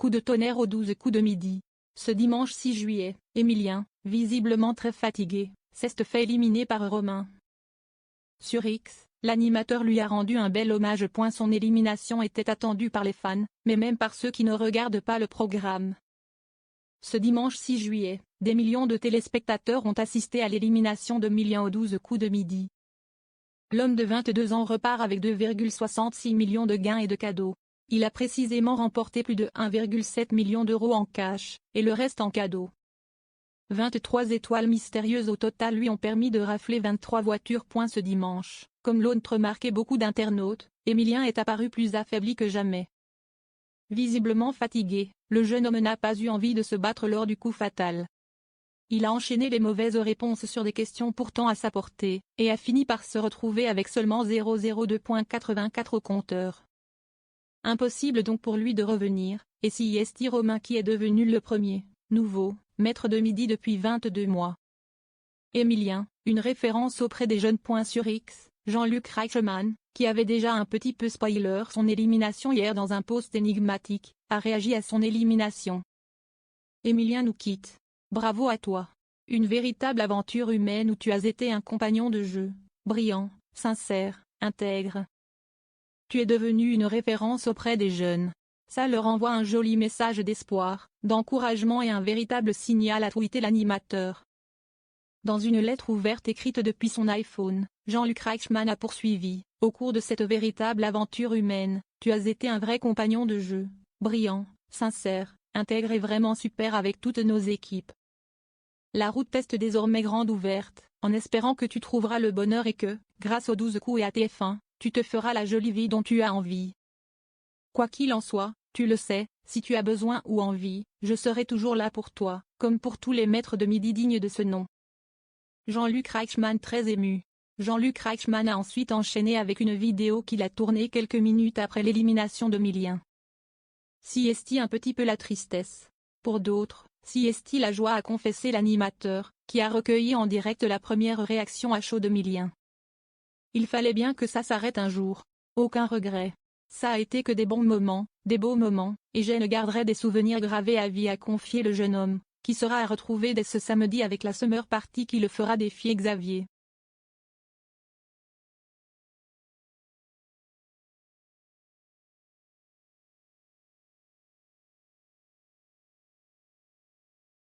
coups de tonnerre aux 12 coups de midi. Ce dimanche 6 juillet, Emilien, visiblement très fatigué, s'est fait éliminer par Romain. Sur X, l'animateur lui a rendu un bel hommage. Son élimination était attendue par les fans, mais même par ceux qui ne regardent pas le programme. Ce dimanche 6 juillet, des millions de téléspectateurs ont assisté à l'élimination d'Emilien aux 12 coups de midi. L'homme de 22 ans repart avec 2,66 millions de gains et de cadeaux. Il a précisément remporté plus de 1,7 million d'euros en cash, et le reste en cadeaux. 23 étoiles mystérieuses au total lui ont permis de rafler 23 voitures. Ce dimanche, comme l'ont remarqué beaucoup d'internautes, Emilien est apparu plus affaibli que jamais. Visiblement fatigué, le jeune homme n'a pas eu envie de se battre lors du coup fatal. Il a enchaîné les mauvaises réponses sur des questions pourtant à sa portée, et a fini par se retrouver avec seulement 0,02,84 au compteur. Impossible donc pour lui de revenir, et si est Romain qui est devenu le premier, nouveau, maître de midi depuis 22 mois. Emilien, une référence auprès des jeunes. Sur X, Jean-Luc Reichmann, qui avait déjà un petit peu spoiler son élimination hier dans un post énigmatique, a réagi à son élimination. Emilien nous quitte. Bravo à toi. Une véritable aventure humaine où tu as été un compagnon de jeu, brillant, sincère, intègre. Tu es devenu une référence auprès des jeunes. Ça leur envoie un joli message d'espoir, d'encouragement et un véritable signal, a tweeté l'animateur. Dans une lettre ouverte écrite depuis son iPhone, Jean-Luc Reichmann a poursuivi, au cours de cette véritable aventure humaine, tu as été un vrai compagnon de jeu, brillant, sincère, intègre et vraiment super avec toutes nos équipes. La route est désormais grande ouverte, en espérant que tu trouveras le bonheur et que, grâce aux 12 coups et à TF1, tu te feras la jolie vie dont tu as envie. Quoi qu'il en soit, tu le sais, si tu as besoin ou envie, je serai toujours là pour toi, comme pour tous les maîtres de midi dignes de ce nom. Jean-Luc Reichmann très ému. Jean-Luc Reichmann a ensuite enchaîné avec une vidéo qu'il a tournée quelques minutes après l'élimination d'Emilien. Si est-il un petit peu la tristesse. Pour d'autres, si est-il la joie, a confessé l'animateur, qui a recueilli en direct la première réaction à chaud d'Emilien. Il fallait bien que ça s'arrête un jour. Aucun regret. Ça a été que des bons moments, des beaux moments, et je ne garderai des souvenirs gravés à vie, a confié le jeune homme, qui sera à retrouver dès ce samedi avec la Summer Party qui le fera défier Xavier.